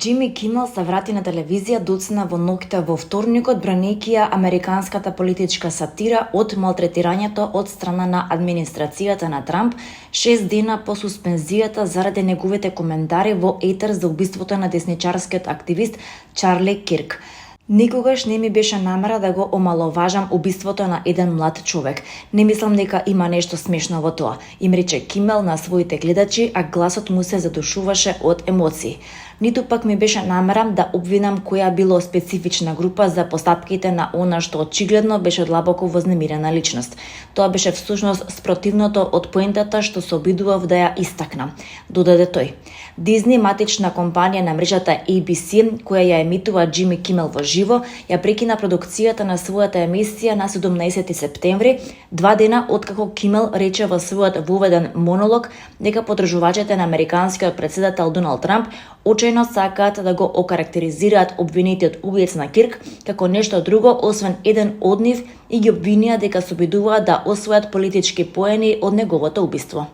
Џими Кимел се врати на телевизија доцна во ноќта во вторникот, бранејќи ја американската политичка сатира од малтретирањето од страна на администрацијата на Трамп 6 дена по суспензијата заради неговите коментари во етер за убиството на десничарскиот активист Чарли Кирк. Никогаш не ми беше намера да го омаловажам убиството на еден млад човек. Не мислам дека има нешто смешно во тоа, им рече Кимел на своите гледачи, а гласот му се задушуваше од емоции. Ниту пак ми беше намера да обвинам која било специфична група за постапките на она што очигледно беше длабоко вознемирена личност. Тоа беше всушност спротивното од поентата што се обидував да ја истакнам, додаде тој. Дизни, матична компанија на мрежата ABC, која ја емитува Џими Кимел во живо, ја прекина продукцијата на својата емисија на 17 септември, 2 дена откако Кимел рече во својот воведен монолог дека поддржувачите на американскиот претседател Доналд Трамп очајно сакаат да го окарактеризираат обвинетиот убиец на Кирк како нешто друго освен еден од нив и ги обвинија дека се обидуваат да освојат политички поени од неговото убиство.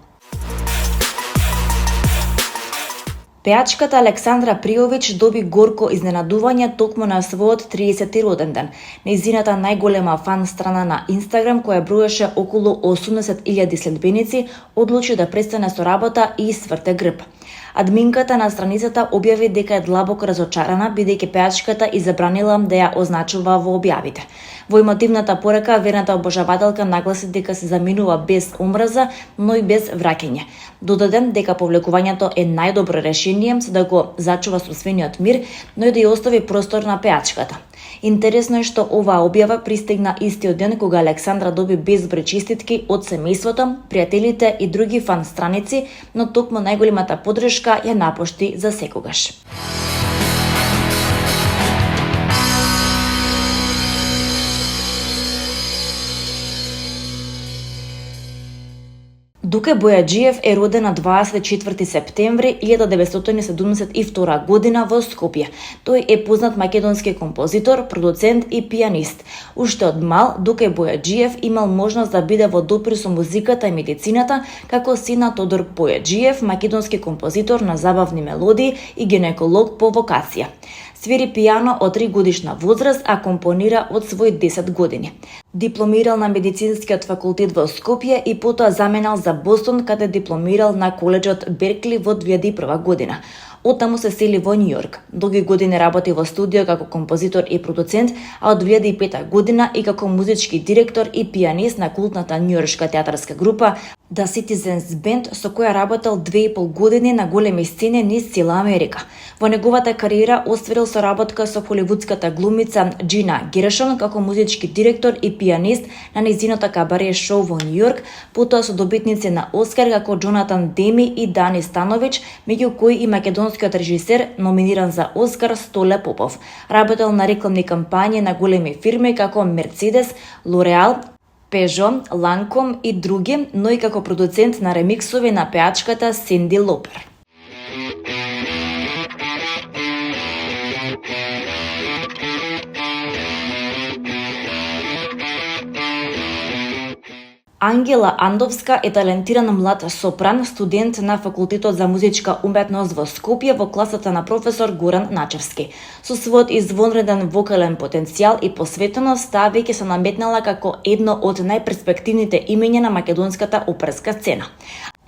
Пејачката Александра Пријовиќ доби горко изненадување токму на својот 30-ти роден ден. Нејзината најголема фан страна на Инстаграм, која броеше околу 80.000 следбеници, одлучи да престане со работа и сврте грб. Админката на страницата објави дека е длабоко разочарана, бидејќи пејачката и забранила да ја означува во објавите. Во емотивната порека, верната обожавателка нагласи дека се заминува без омраза, но и без враќање. Додадем дека повлекувањето е најдобро решение за да го зачува собствениот мир, но и да ја остави простор на пејачката. Интересно е што оваа објава пристигна истиот ден кога Александра доби безброј честитки од семејството, пријателите и други фан страници, но токму најголемата поддршка ја напушти за секогаш. Дуке Бојаджиев е роден на 24 септември 1972 година во Скопје. Тој е познат македонски композитор, продуцент и пијанист. Уште од мал, Дуке Бојаджиев имал можност да биде во допир со музиката и медицината, како син на Тодор Бојаджиев, македонски композитор на забавни мелодии и гинеколог по вокација. Свири пијано од 3 годишна возраст, а компонира од свој 10 години. Дипломирал на медицинскиот факултет во Скопје и потоа заменал за Бостон, каде дипломирал на коледжот Беркли во 2001 година. Оттаму се сели во Њујорк. Долги години работи во студио како композитор и продуцент, а од 2005 година и како музички директор и пијанист на култната њујоршка театарска група The Citizens Band, со која работел 2,5 години на големи сцени низ цела Америка. Во неговата кариера остварил соработка со холивудската глумица Джина Гершон како музички директор и пијанист на нејзиното кабаре шоу во Њујорк, потоа со добитници на Оскар како Джонатан Деми и Дани Становиќ, меѓу кои и македонскиот режисер номиниран за Оскар Столе Попов. Работел на рекламни кампањи на големи фирми како Мерцедес, Лореал, Пежо, Ланком и други, но и како продуцент на ремиксови на пејачката Синди Лопер. Ангела Андовска е талентиран млад сопран, студент на Факултетот за музичка уметност во Скопје во класата на професор Горан Начевски. Со својот извонреден вокален потенцијал и посветеност, таа веќе се наметнала како едно од најперспективните имиња на македонската оперска сцена.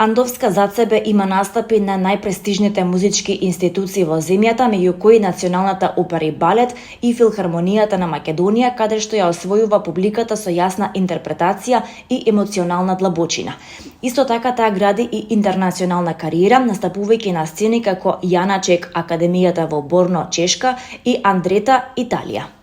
Андовска зад себе има настапи на најпрестижните музички институции во земјата, меѓу кои Националната опера и балет и Филхармонијата на Македонија, каде што ја освојува публиката со јасна интерпретација и емоционална длабочина. Исто така таа гради и интернационална кариера, настапувајќи на сцени како Јана Чек Академијата во Борно, Чешка и Андрета, Италија.